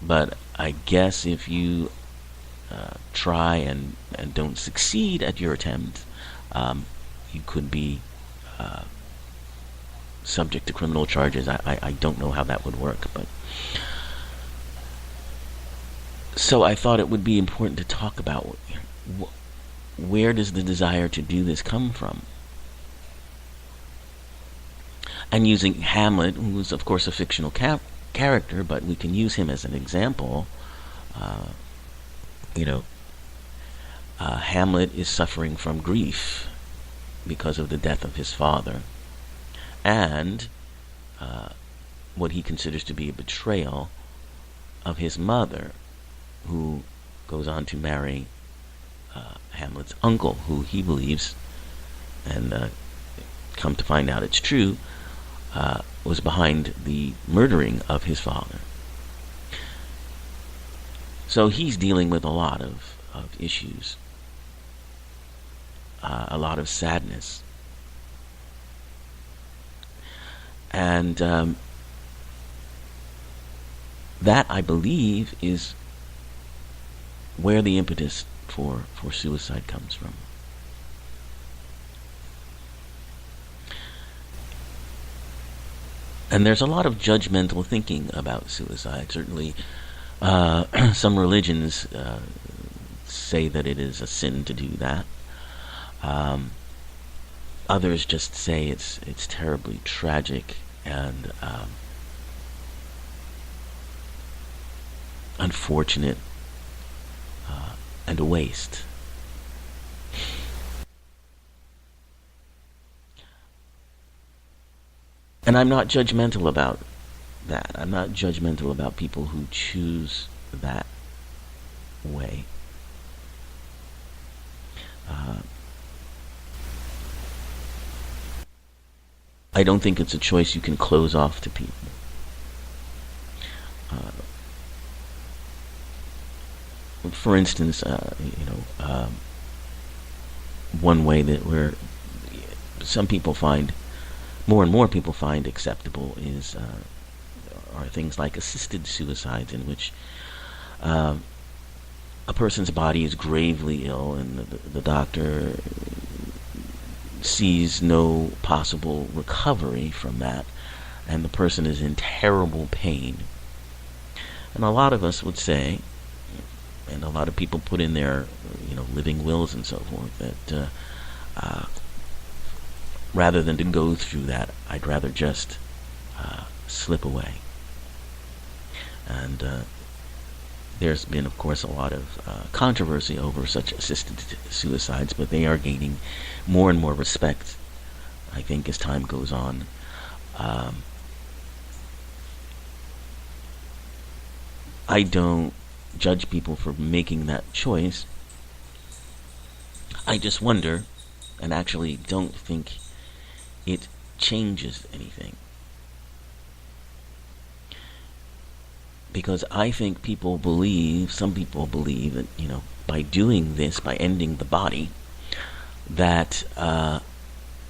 But I guess if you try and don't succeed at your attempt, you could be subject to criminal charges. I don't know how that would work, but so I thought it would be important to talk about where does the desire to do this come from? And using Hamlet, who is of course a fictional character, but we can use him as an example. Uh, you know, Hamlet is suffering from grief because of the death of his father, and what he considers to be a betrayal of his mother, who goes on to marry Hamlet's uncle, who he believes, and come to find out it's true, was behind the murdering of his father. So he's dealing with a lot of issues, a lot of sadness. And that, I believe, is where the impetus for suicide comes from. And there's a lot of judgmental thinking about suicide. Certainly, some religions say that it is a sin to do that. Others just say it's terribly tragic and unfortunate and a waste. And I'm not judgmental about that. I'm not judgmental about people who choose that way. I don't think it's a choice you can close off to people. For instance, one way that some people find, more and more people find acceptable are things like assisted suicides, in which a person's body is gravely ill and the doctor sees no possible recovery from that, and the person is in terrible pain. And a lot of us would say, and a lot of people put in their living wills and so forth, that rather than to go through that, I'd rather just slip away. And there's been, of course, a lot of controversy over such assisted suicides, but they are gaining more and more respect, I think, as time goes on. I don't judge people for making that choice. I just wonder, and actually don't think it changes anything. Because I think some people believe that, by doing this, by ending the body, that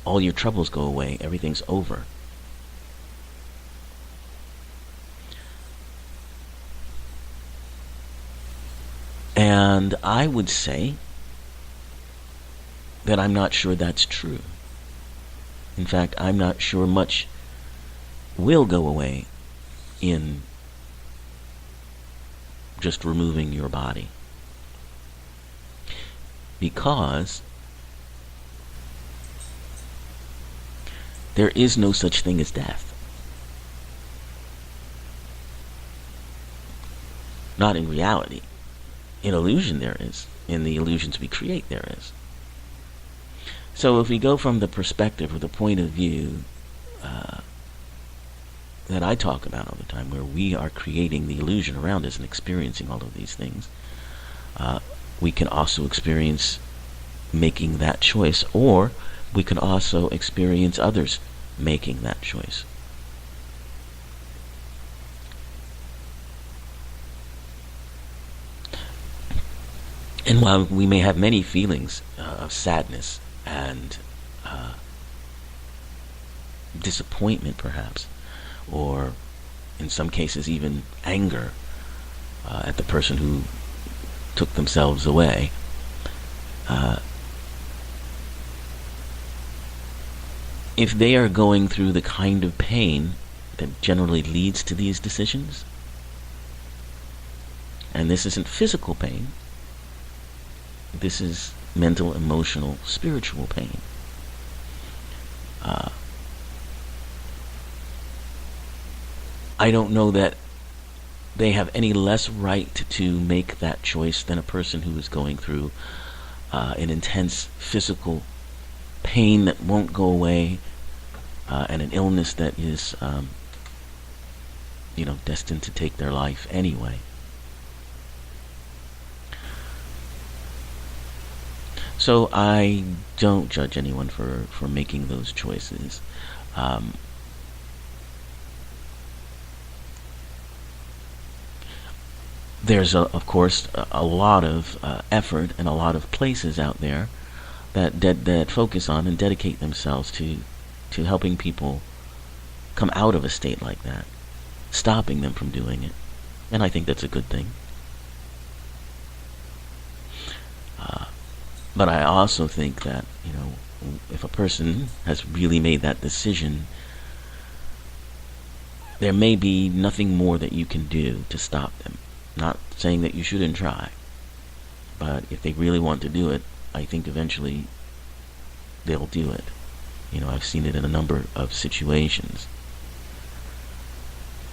all your troubles go away, everything's over. And I would say that I'm not sure that's true. In fact, I'm not sure much will go away in just removing your body. Because there is no such thing as death. Not in reality. In illusion there is. In the illusions we create there is. So if we go from the perspective or the point of view that I talk about all the time, where we are creating the illusion around us and experiencing all of these things, we can also experience making that choice, or we can also experience others making that choice. And while we may have many feelings of sadness and disappointment, perhaps, or in some cases even anger, at the person who took themselves away. If they are going through the kind of pain that generally leads to these decisions, and this isn't physical pain, this is mental, emotional, spiritual pain. I don't know that they have any less right to make that choice than a person who is going through an intense physical pain that won't go away, and an illness that is, destined to take their life anyway. So I don't judge anyone for making those choices. There's, of course, a lot of effort and a lot of places out there that focus on and dedicate themselves to helping people come out of a state like that, stopping them from doing it. And I think that's a good thing. But I also think that, if a person has really made that decision, there may be nothing more that you can do to stop them. Not saying that you shouldn't try, but if they really want to do it, I think eventually they'll do it. I've seen it in a number of situations.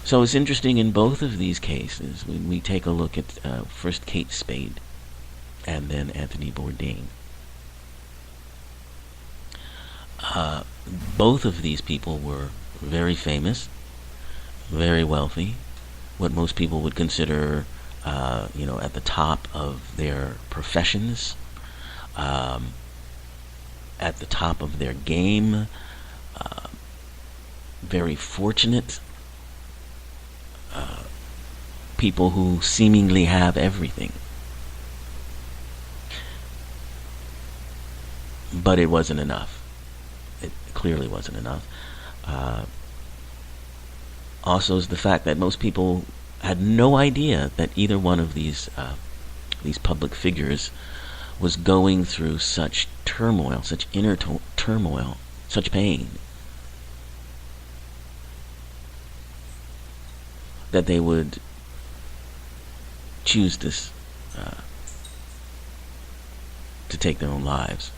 So it's interesting in both of these cases when we take a look at first Kate Spade and then Anthony Bourdain. Both of these people were very famous, very wealthy, what most people would consider, at the top of their professions, at the top of their game, very fortunate, people who seemingly have everything. But it wasn't enough. It clearly wasn't enough. Also is the fact that most people had no idea that either one of these public figures was going through such turmoil, such inner turmoil, such pain, that they would choose this to take their own lives.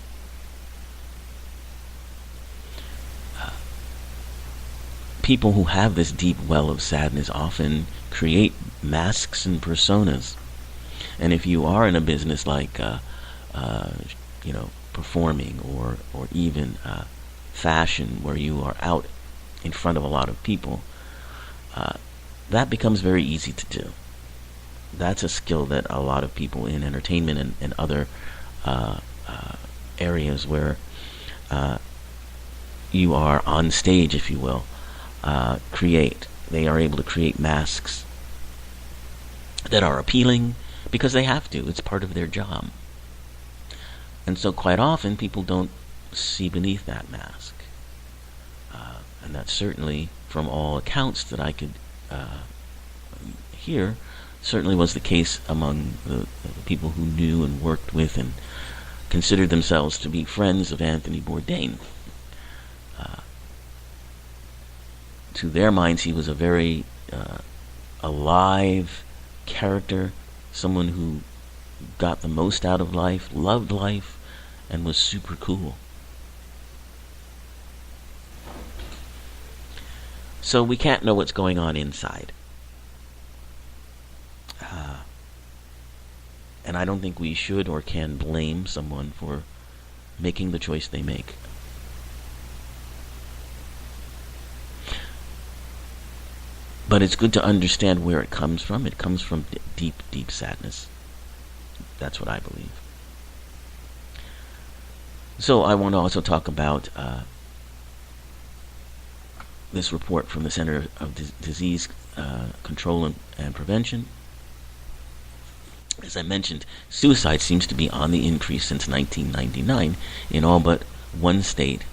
People who have this deep well of sadness often create masks and personas. And if you are in a business like performing or even fashion, where you are out in front of a lot of people, that becomes very easy to do. That's a skill that a lot of people in entertainment and other areas where you are on stage, if you will, create. They are able to create masks that are appealing because they have to. It's part of their job. And so quite often people don't see beneath that mask. And that certainly, from all accounts that I could hear, certainly was the case among the people who knew and worked with and considered themselves to be friends of Anthony Bourdain. To their minds, he was a very alive character, someone who got the most out of life, loved life, and was super cool. So we can't know what's going on inside. And I don't think we should or can blame someone for making the choice they make. But it's good to understand where it comes from. It comes from deep, deep sadness. That's what I believe. So I want to also talk about this report from the Center of Disease Control and Prevention. As I mentioned, suicide seems to be on the increase since 1999 in all but one state,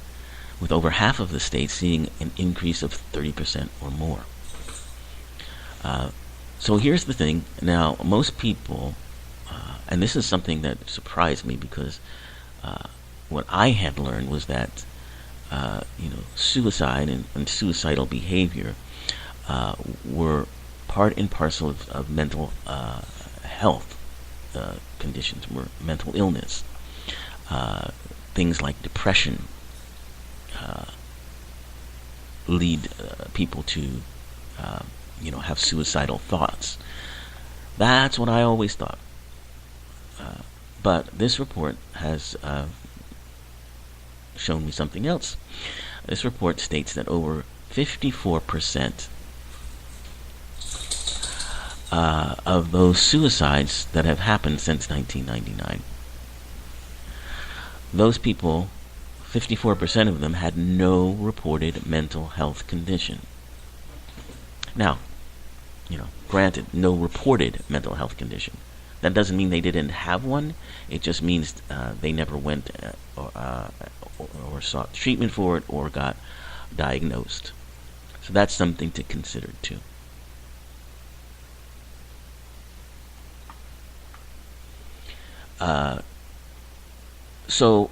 with over half of the states seeing an increase of 30% or more. So here's the thing. Now, most people, and this is something that surprised me because what I had learned was that suicide and suicidal behavior were part and parcel of mental health conditions, were mental illness. Things like depression lead people to, have suicidal thoughts. That's what I always thought. But this report has shown me something else. This report states that over 54% of those suicides that have happened since 1999, those people, 54% of them had no reported mental health condition. Now, granted, no reported mental health condition. That doesn't mean they didn't have one. It just means they never went or sought treatment for it or got diagnosed. So that's something to consider too. So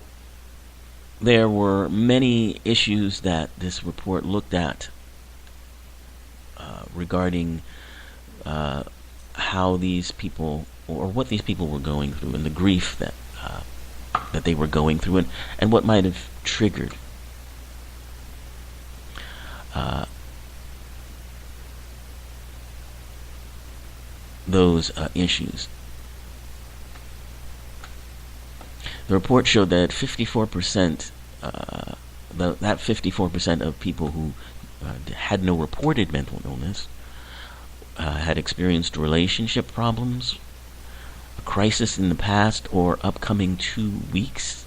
there were many issues that this report looked at regarding how these people, or what these people were going through, and the grief that they were going through, and what might have triggered those issues. The report showed that 54%, that 54% of people who had no reported mental illness had experienced relationship problems, a crisis in the past or upcoming 2 weeks,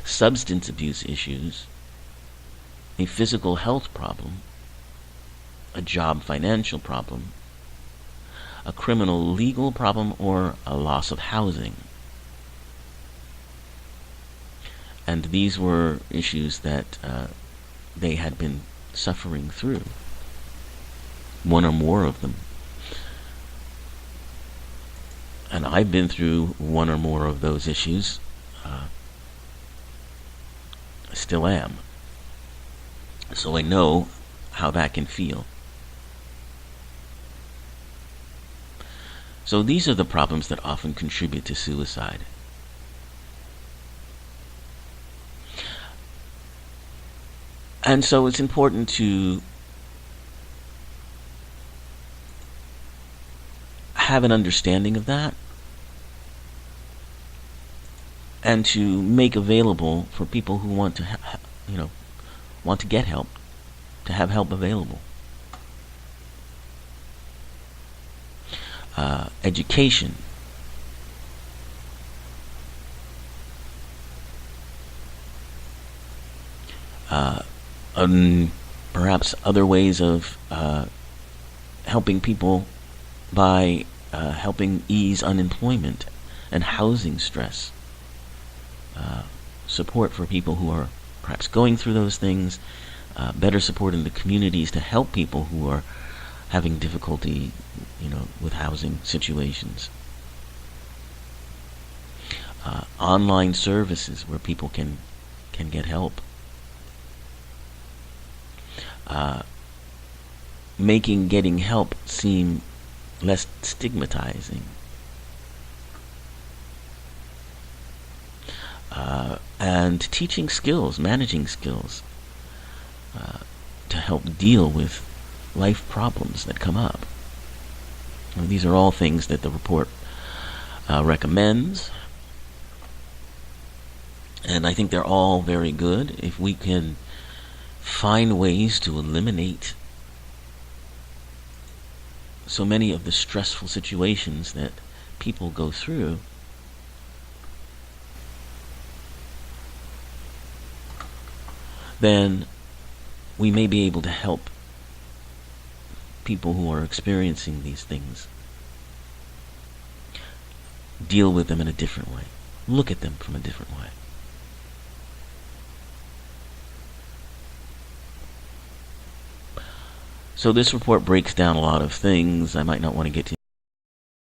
substance abuse issues, a physical health problem, a job financial problem, a criminal legal problem, or a loss of housing. And these were issues that they had been suffering through, one or more of them. And I've been through one or more of those issues. Still am. So I know how that can feel. So these are the problems that often contribute to suicide. And so it's important to have an understanding of that, and to make available for people who want to, want to get help, to have help available. Education. Perhaps other ways of helping people by helping ease unemployment and housing stress. Support for people who are perhaps going through those things. Better support in the communities to help people who are having difficulty, with housing situations. Online services where people can get help. Making getting help seem less stigmatizing. And teaching skills, managing skills, to help deal with life problems that come up. And these are all things that the report recommends. And I think they're all very good. If we can find ways to eliminate so many of the stressful situations that people go through, then we may be able to help people who are experiencing these things deal with them in a different way, look at them from a different way. So this report breaks down a lot of things. I might not want to get to